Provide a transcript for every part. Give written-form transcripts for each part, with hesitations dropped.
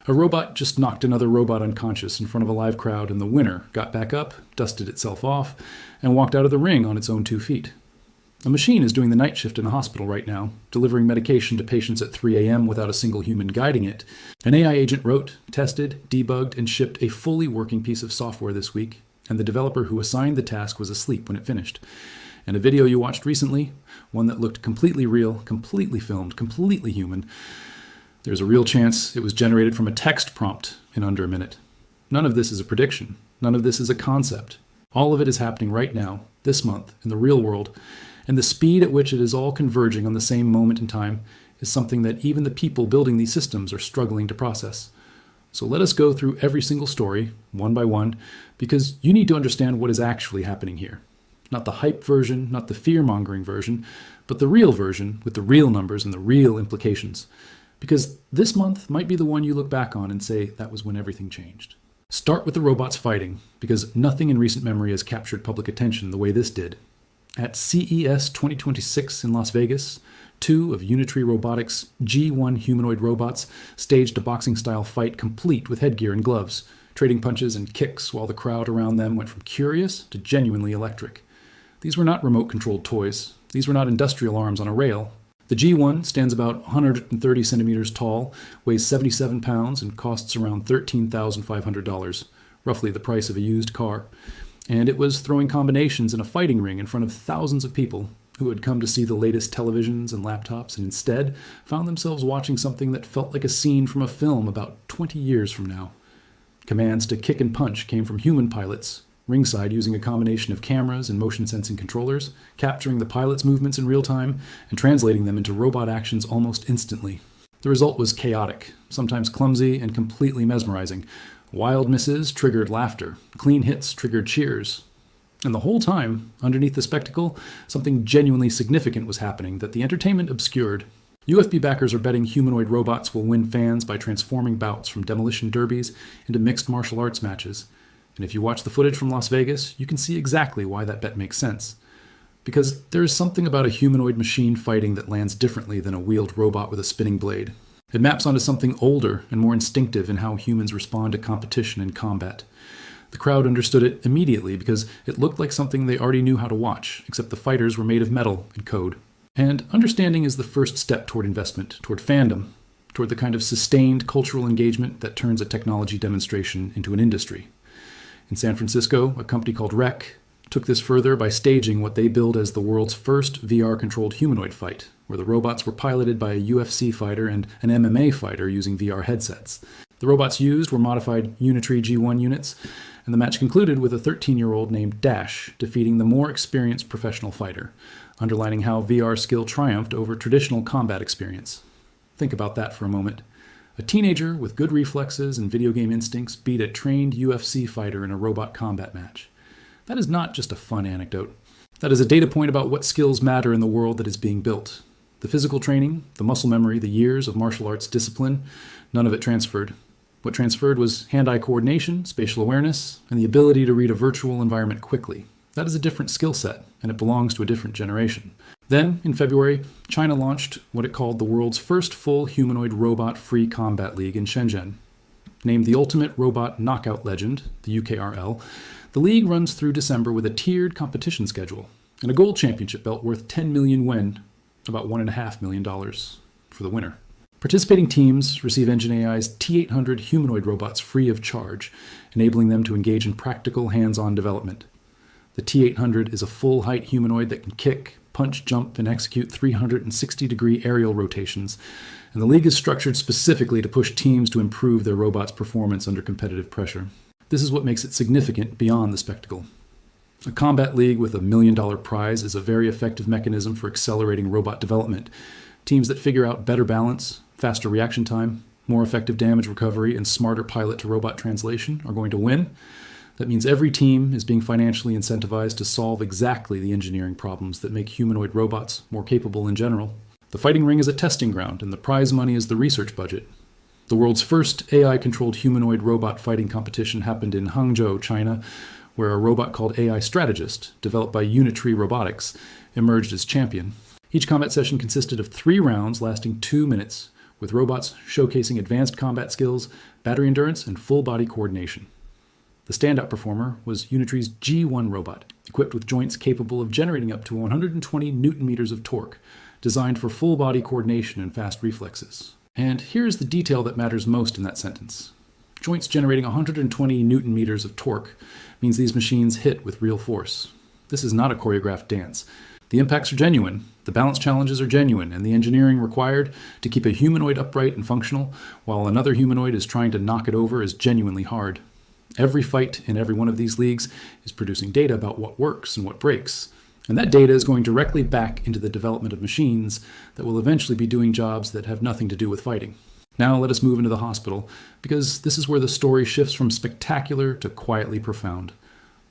A robot just knocked another robot unconscious in front of a live crowd, and the winner got back up, dusted itself off, and walked out of the ring on its own 2 feet. A machine is doing the night shift in a hospital right now, delivering medication to patients at 3 a.m. without a single human guiding it. An AI agent wrote, tested, debugged, and shipped a fully working piece of software this week, and the developer who assigned the task was asleep when it finished. And a video you watched recently, one that looked completely real, completely filmed, completely human, there's a real chance it was generated from a text prompt in under a minute. None of this is a prediction. None of this is a concept. All of it is happening right now, this month, in the real world, and the speed at which it is all converging on the same moment in time is something that even the people building these systems are struggling to process. So let us go through every single story, one by one, because you need to understand what is actually happening here. Not the hype version, not the fear-mongering version, but the real version with the real numbers and the real implications. Because this month might be the one you look back on and say that was when everything changed. Start with the robots fighting, because nothing in recent memory has captured public attention the way this did. At CES 2026 in Las Vegas, 2 of Unitree Robotics' G1 humanoid robots staged a boxing-style fight complete with headgear and gloves, trading punches and kicks while the crowd around them went from curious to genuinely electric. These were not remote-controlled toys. These were not industrial arms on a rail. The G1 stands about 130 centimeters tall, weighs 77 pounds, and costs around $13,500, roughly the price of a used car. And it was throwing combinations in a fighting ring in front of thousands of people who had come to see the latest televisions and laptops and instead found themselves watching something that felt like a scene from a film about 20 years from now. Commands to kick and punch came from human pilots, ringside using a combination of cameras and motion-sensing controllers, capturing the pilot's movements in real time and translating them into robot actions almost instantly. The result was chaotic, sometimes clumsy and completely mesmerizing. Wild misses triggered laughter, clean hits triggered cheers. And the whole time, underneath the spectacle, something genuinely significant was happening that the entertainment obscured. UFB backers are betting humanoid robots will win fans by transforming bouts from demolition derbies into mixed martial arts matches. And if you watch the footage from Las Vegas, you can see exactly why that bet makes sense. Because there is something about a humanoid machine fighting that lands differently than a wheeled robot with a spinning blade. It maps onto something older and more instinctive in how humans respond to competition and combat. The crowd understood it immediately because it looked like something they already knew how to watch, except the fighters were made of metal and code. And understanding is the first step toward investment, toward fandom, toward the kind of sustained cultural engagement that turns a technology demonstration into an industry. In San Francisco, a company called Rec took this further by staging what they billed as the world's first VR-controlled humanoid fight, where the robots were piloted by a UFC fighter and an MMA fighter using VR headsets. The robots used were modified Unitree G1 units, and the match concluded with a 13-year-old named Dash defeating the more experienced professional fighter, underlining how VR skill triumphed over traditional combat experience. Think about that for a moment. A teenager with good reflexes and video game instincts beat a trained UFC fighter in a robot combat match. That is not just a fun anecdote. That is a data point about what skills matter in the world that is being built. The physical training, the muscle memory, the years of martial arts discipline, none of it transferred. What transferred was hand-eye coordination, spatial awareness, and the ability to read a virtual environment quickly. That is a different skill set, and it belongs to a different generation. Then, in February, China launched what it called the world's first full humanoid robot-free combat league in Shenzhen. Named the Ultimate Robot Knockout Legend, the UKRL, the league runs through December with a tiered competition schedule and a gold championship belt worth 10 million yuan, about $1.5 million, for the winner. Participating teams receive Engine AI's T800 humanoid robots free of charge, enabling them to engage in practical hands-on development. The T800 is a full-height humanoid that can kick, punch, jump, and execute 360-degree aerial rotations, and the league is structured specifically to push teams to improve their robots' performance under competitive pressure. This is what makes it significant beyond the spectacle. A combat league with $1 million prize is a very effective mechanism for accelerating robot development. Teams that figure out better balance, faster reaction time, more effective damage recovery, and smarter pilot-to-robot translation are going to win. That means every team is being financially incentivized to solve exactly the engineering problems that make humanoid robots more capable in general. The fighting ring is a testing ground, and the prize money is the research budget. The world's first AI-controlled humanoid robot fighting competition happened in Hangzhou, China, where a robot called AI Strategist, developed by Unitree Robotics, emerged as champion. Each combat session consisted of 3 rounds lasting 2 minutes, with robots showcasing advanced combat skills, battery endurance, and full-body coordination. The standout performer was Unitree's G1 robot, equipped with joints capable of generating up to 120 newton-meters of torque, designed for full-body coordination and fast reflexes. And here's the detail that matters most in that sentence. Joints generating 120 newton-meters of torque means these machines hit with real force. This is not a choreographed dance. The impacts are genuine, the balance challenges are genuine, and the engineering required to keep a humanoid upright and functional while another humanoid is trying to knock it over is genuinely hard. Every fight in every one of these leagues is producing data about what works and what breaks, and that data is going directly back into the development of machines that will eventually be doing jobs that have nothing to do with fighting. Now let us move into the hospital, because this is where the story shifts from spectacular to quietly profound.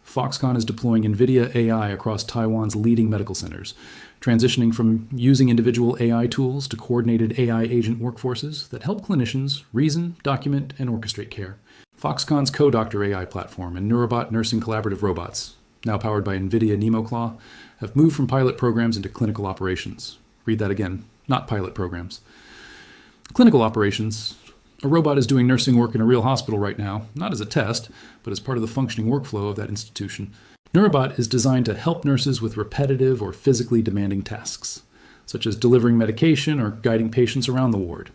Foxconn is deploying NVIDIA AI across Taiwan's leading medical centers, transitioning from using individual AI tools to coordinated AI agent workforces that help clinicians reason, document, and orchestrate care. Foxconn's CoDoctor AI platform and Neurobot nursing collaborative robots, now powered by NVIDIA NemoClaw, have moved from pilot programs into clinical operations. Read that again, not pilot programs. Clinical operations. A robot is doing nursing work in a real hospital right now, not as a test, but as part of the functioning workflow of that institution. Neurobot is designed to help nurses with repetitive or physically demanding tasks, such as delivering medication or guiding patients around the ward.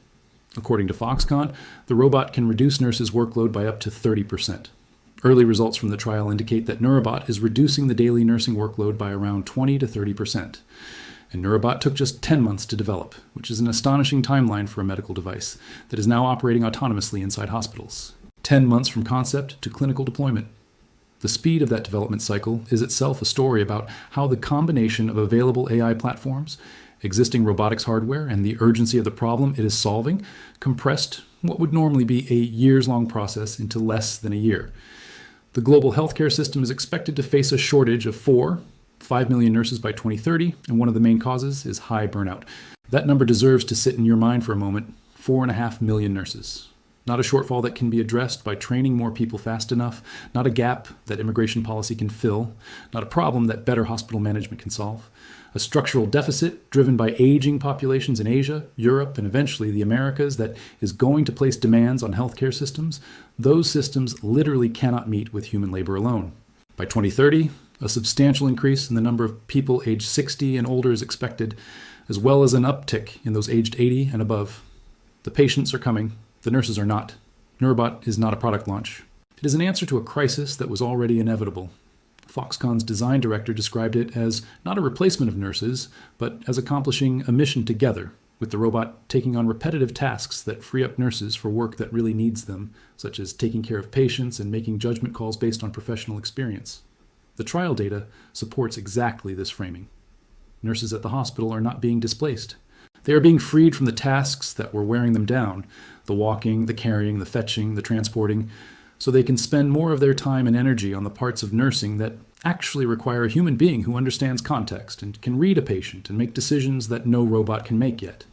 According to Foxconn, the robot can reduce nurses' workload by up to 30%. Early results from the trial indicate that Neurobot is reducing the daily nursing workload by around 20 to 30%. And Neurobot took just 10 months to develop, which is an astonishing timeline for a medical device that is now operating autonomously inside hospitals. 10 months from concept to clinical deployment. The speed of that development cycle is itself a story about how the combination of available AI platforms, existing robotics hardware, and the urgency of the problem it is solving compressed what would normally be a years-long process into less than a year. The global healthcare system is expected to face a shortage of 5 million nurses by 2030, and one of the main causes is high burnout. That number deserves to sit in your mind for a moment. 4.5 million nurses. Not a shortfall that can be addressed by training more people fast enough, not a gap that immigration policy can fill, not a problem that better hospital management can solve. A structural deficit driven by aging populations in Asia, Europe, and eventually the Americas that is going to place demands on healthcare systems. Those systems literally cannot meet with human labor alone. By 2030, a substantial increase in the number of people aged 60 and older is expected, as well as an uptick in those aged 80 and above. The patients are coming, the nurses are not. Neurobot is not a product launch. It is an answer to a crisis that was already inevitable. Foxconn's design director described it as not a replacement of nurses, but as accomplishing a mission together, with the robot taking on repetitive tasks that free up nurses for work that really needs them, such as taking care of patients and making judgment calls based on professional experience. The trial data supports exactly this framing. Nurses at the hospital are not being displaced. They are being freed from the tasks that were wearing them down, the walking, the carrying, the fetching, the transporting, so they can spend more of their time and energy on the parts of nursing that actually require a human being who understands context and can read a patient and make decisions that no robot can make yet.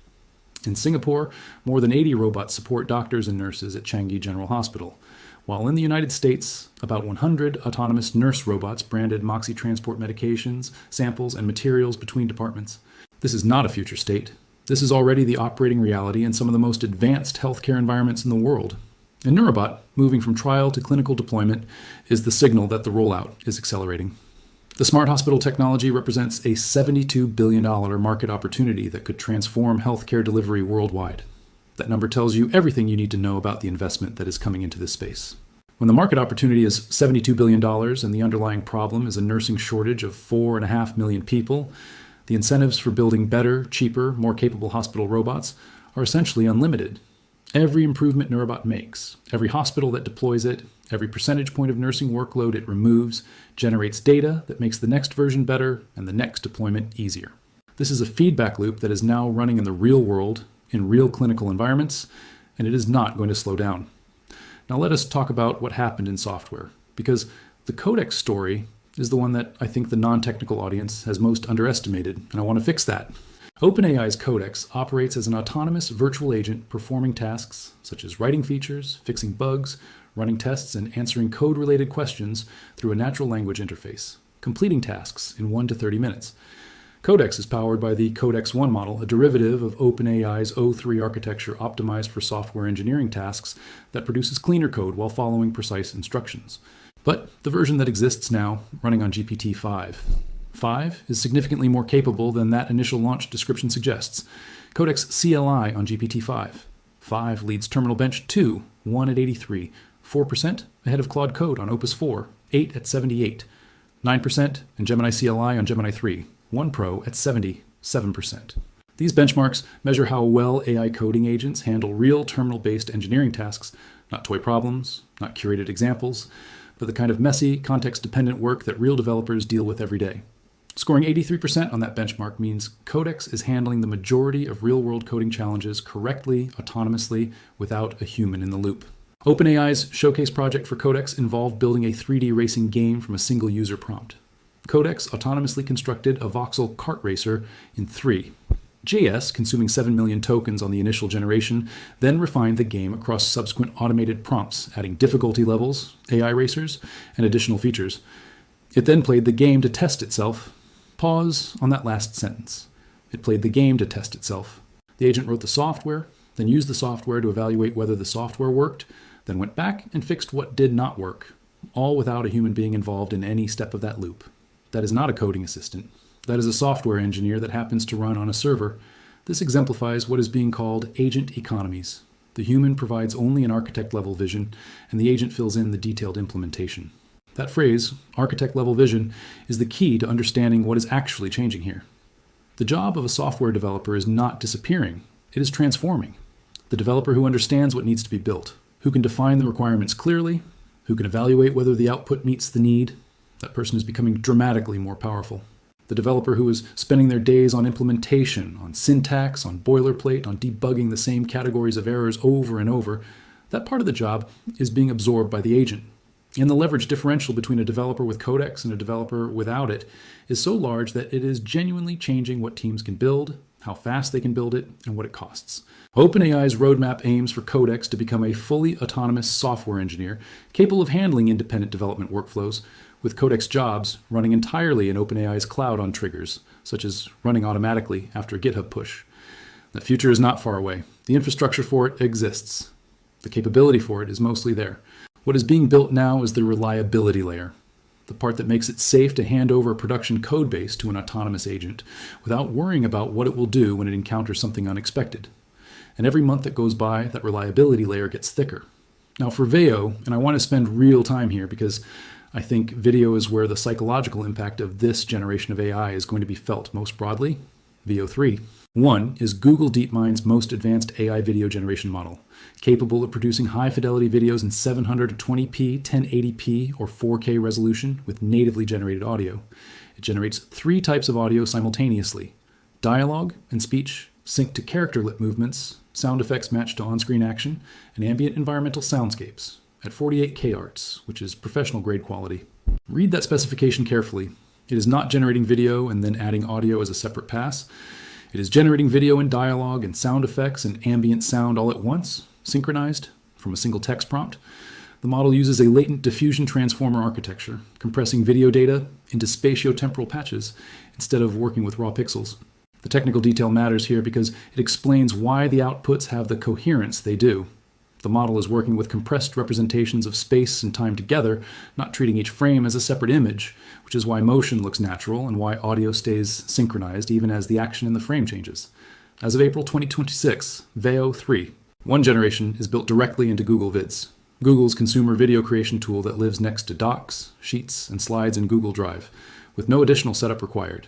In Singapore, more than 80 robots support doctors and nurses at Changi General Hospital, while in the United States, about 100 autonomous nurse robots branded Moxi transport medications, samples, and materials between departments. This is not a future state. This is already the operating reality in some of the most advanced healthcare environments in the world. And Neurobot, moving from trial to clinical deployment, is the signal that the rollout is accelerating. The smart hospital technology represents a $72 billion market opportunity that could transform healthcare delivery worldwide. That number tells you everything you need to know about the investment that is coming into this space. When the market opportunity is $72 billion and the underlying problem is a nursing shortage of 4.5 million people, the incentives for building better, cheaper, more capable hospital robots are essentially unlimited. Every improvement Neurobot makes, every hospital that deploys it, every percentage point of nursing workload it removes, generates data that makes the next version better and the next deployment easier. This is a feedback loop that is now running in the real world, in real clinical environments, and it is not going to slow down. Now let us talk about what happened in software, because the Codex story is the one that I think the non-technical audience has most underestimated, and I want to fix that. OpenAI's Codex operates as an autonomous virtual agent performing tasks such as writing features, fixing bugs, running tests, and answering code-related questions through a natural language interface, completing tasks in 1 to 30 minutes. Codex is powered by the Codex 1 model, a derivative of OpenAI's O3 architecture optimized for software engineering tasks that produces cleaner code while following precise instructions. But the version that exists now, running on GPT-5. 5 is significantly more capable than that initial launch description suggests. Codex CLI on GPT-5. 5 leads Terminal Bench 2, 1 at 83, 4% ahead of Claude Code on Opus 4, 8 at 78, 9% and Gemini CLI on Gemini 3, 1 Pro at 77%. These benchmarks measure how well AI coding agents handle real terminal-based engineering tasks, not toy problems, not curated examples, but the kind of messy, context-dependent work that real developers deal with every day. Scoring 83% on that benchmark means Codex is handling the majority of real-world coding challenges correctly, autonomously, without a human in the loop. OpenAI's showcase project for Codex involved building a 3D racing game from a single user prompt. Codex autonomously constructed a voxel kart racer in 3. JS, consuming 7 million tokens on the initial generation, then refined the game across subsequent automated prompts, adding difficulty levels, AI racers, and additional features. It then played the game to test itself. Pause on that last sentence. It played the game to test itself. The agent wrote the software, then used the software to evaluate whether the software worked, then went back and fixed what did not work, all without a human being involved in any step of that loop. That is not a coding assistant. That is a software engineer that happens to run on a server. This exemplifies what is being called agent economies. The human provides only an architect-level vision, and the agent fills in the detailed implementation. That phrase, architect-level vision, is the key to understanding what is actually changing here. The job of a software developer is not disappearing, it is transforming. The developer who understands what needs to be built, who can define the requirements clearly, who can evaluate whether the output meets the need, that person is becoming dramatically more powerful. The developer who is spending their days on implementation, on syntax, on boilerplate, on debugging the same categories of errors over and over, that part of the job is being absorbed by the agent. And the leverage differential between a developer with Codex and a developer without it is so large that it is genuinely changing what teams can build, how fast they can build it, and what it costs. OpenAI's roadmap aims for Codex to become a fully autonomous software engineer capable of handling independent development workflows, with Codex jobs running entirely in OpenAI's cloud on triggers, such as running automatically after a GitHub push. That future is not far away. The infrastructure for it exists. The capability for it is mostly there. What is being built now is the reliability layer, the part that makes it safe to hand over a production code base to an autonomous agent without worrying about what it will do when it encounters something unexpected. And every month that goes by, that reliability layer gets thicker. Now for Veo, and I want to spend real time here because I think video is where the psychological impact of this generation of AI is going to be felt most broadly, Veo 3. 1 is Google DeepMind's most advanced AI video generation model, capable of producing high-fidelity videos in 720p, 1080p, or 4K resolution with natively generated audio. It generates 3 types of audio simultaneously: dialogue and speech, synced to character lip movements, sound effects matched to on-screen action, and ambient environmental soundscapes at 48K arts, which is professional-grade quality. Read that specification carefully. It is not generating video and then adding audio as a separate pass. It is generating video and dialogue and sound effects and ambient sound all at once, synchronized from a single text prompt. The model uses a latent diffusion transformer architecture, compressing video data into spatiotemporal patches instead of working with raw pixels. The technical detail matters here because it explains why the outputs have the coherence they do. The model is working with compressed representations of space and time together, not treating each frame as a separate image, which is why motion looks natural and why audio stays synchronized even as the action in the frame changes. As of April 2026, Veo 3. 1 generation is built directly into Google Vids, Google's consumer video creation tool that lives next to Docs, Sheets, and Slides in Google Drive, with no additional setup required.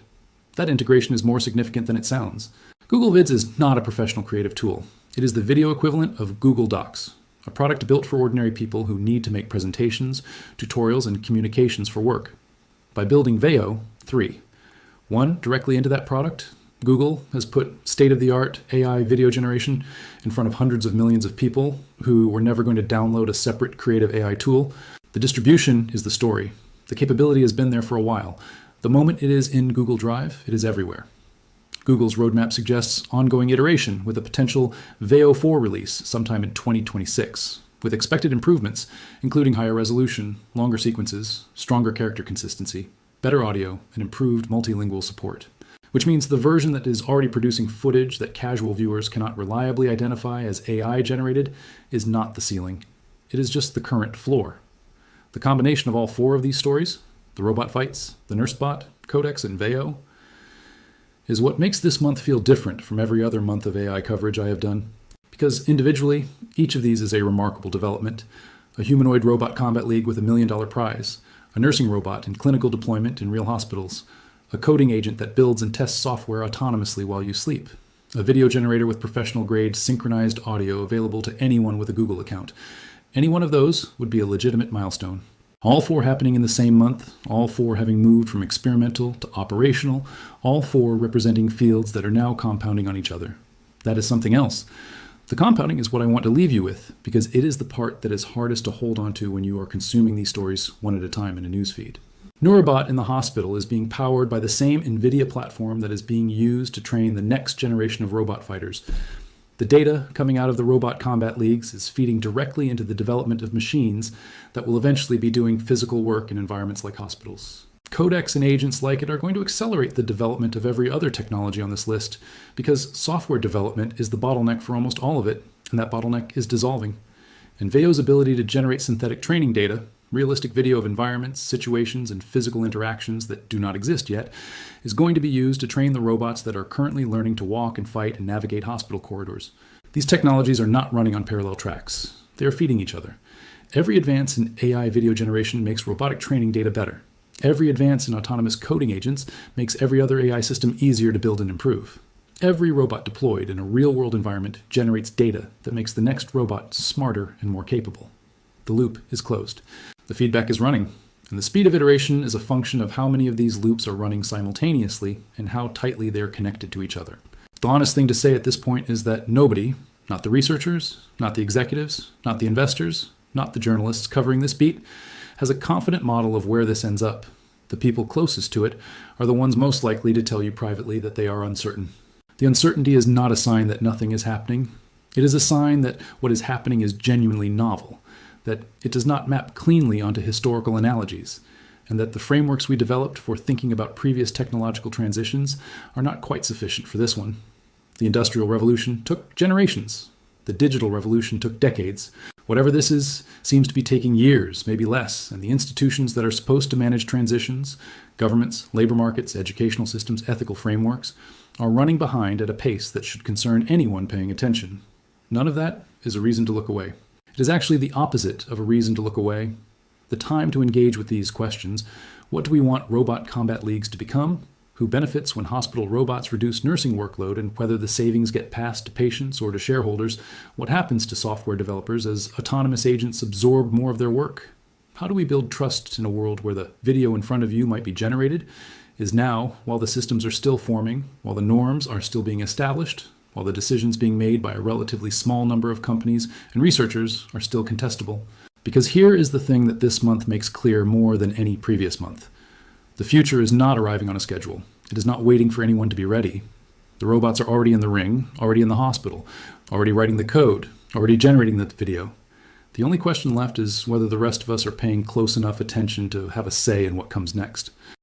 That integration is more significant than it sounds. Google Vids is not a professional creative tool. It is the video equivalent of Google Docs, a product built for ordinary people who need to make presentations, tutorials, and communications for work. By building Veo 3, 1 directly into that product, Google has put state-of-the-art AI video generation in front of hundreds of millions of people who were never going to download a separate creative AI tool. The distribution is the story. The capability has been there for a while. The moment it is in Google Drive, it is everywhere. Google's roadmap suggests ongoing iteration with a potential Veo 4 release sometime in 2026, with expected improvements, including higher resolution, longer sequences, stronger character consistency, better audio, and improved multilingual support. which means the version that is already producing footage that casual viewers cannot reliably identify as AI generated is not the ceiling. It is just the current floor. The combination of all four of these stories, the robot fights, the NurseBot, Codex, and Veo, is what makes this month feel different from every other month of AI coverage I have done. Because individually, each of these is a remarkable development. A humanoid robot combat league with $1 million prize, a nursing robot in clinical deployment in real hospitals, a coding agent that builds and tests software autonomously while you sleep, a video generator with professional-grade synchronized audio available to anyone with a Google account. Any one of those would be a legitimate milestone. All four happening in the same month, all four having moved from experimental to operational, all four representing fields that are now compounding on each other. That is something else. The compounding is what I want to leave you with, because it is the part that is hardest to hold on to when you are consuming these stories one at a time in a newsfeed. Neurobot in the hospital is being powered by the same NVIDIA platform that is being used to train the next generation of robot fighters. The data coming out of the robot combat leagues is feeding directly into the development of machines that will eventually be doing physical work in environments like hospitals. Codex and agents like it are going to accelerate the development of every other technology on this list, because software development is the bottleneck for almost all of it, and that bottleneck is dissolving. And Veo's ability to generate synthetic training data, realistic video of environments, situations, and physical interactions that do not exist yet, is going to be used to train the robots that are currently learning to walk and fight and navigate hospital corridors. These technologies are not running on parallel tracks. They are feeding each other. Every advance in AI video generation makes robotic training data better. Every advance in autonomous coding agents makes every other AI system easier to build and improve. Every robot deployed in a real-world environment generates data that makes the next robot smarter and more capable. The loop is closed. The feedback is running, and the speed of iteration is a function of how many of these loops are running simultaneously and how tightly they are connected to each other. The honest thing to say at this point is that nobody, not the researchers, not the executives, not the investors, not the journalists covering this beat, has a confident model of where this ends up. The people closest to it are the ones most likely to tell you privately that they are uncertain. The uncertainty is not a sign that nothing is happening. It is a sign that what is happening is genuinely novel, that it does not map cleanly onto historical analogies, and that the frameworks we developed for thinking about previous technological transitions are not quite sufficient for this one. The Industrial Revolution took generations. The digital revolution took decades. Whatever this is seems to be taking years, maybe less, and the institutions that are supposed to manage transitions, governments, labor markets, educational systems, ethical frameworks, are running behind at a pace that should concern anyone paying attention. None of that is a reason to look away. It is actually the opposite of a reason to look away. The time to engage with these questions: what do we want robot combat leagues to become? Who benefits when hospital robots reduce nursing workload, and whether the savings get passed to patients or to shareholders? What happens to software developers as autonomous agents absorb more of their work? How do we build trust in a world where the video in front of you might be generated, is now, while the systems are still forming, while the norms are still being established, while the decisions being made by a relatively small number of companies and researchers are still contestable? Because here is the thing that this month makes clear more than any previous month. The future is not arriving on a schedule. It is not waiting for anyone to be ready. The robots are already in the ring, already in the hospital, already writing the code, already generating the video. The only question left is whether the rest of us are paying close enough attention to have a say in what comes next.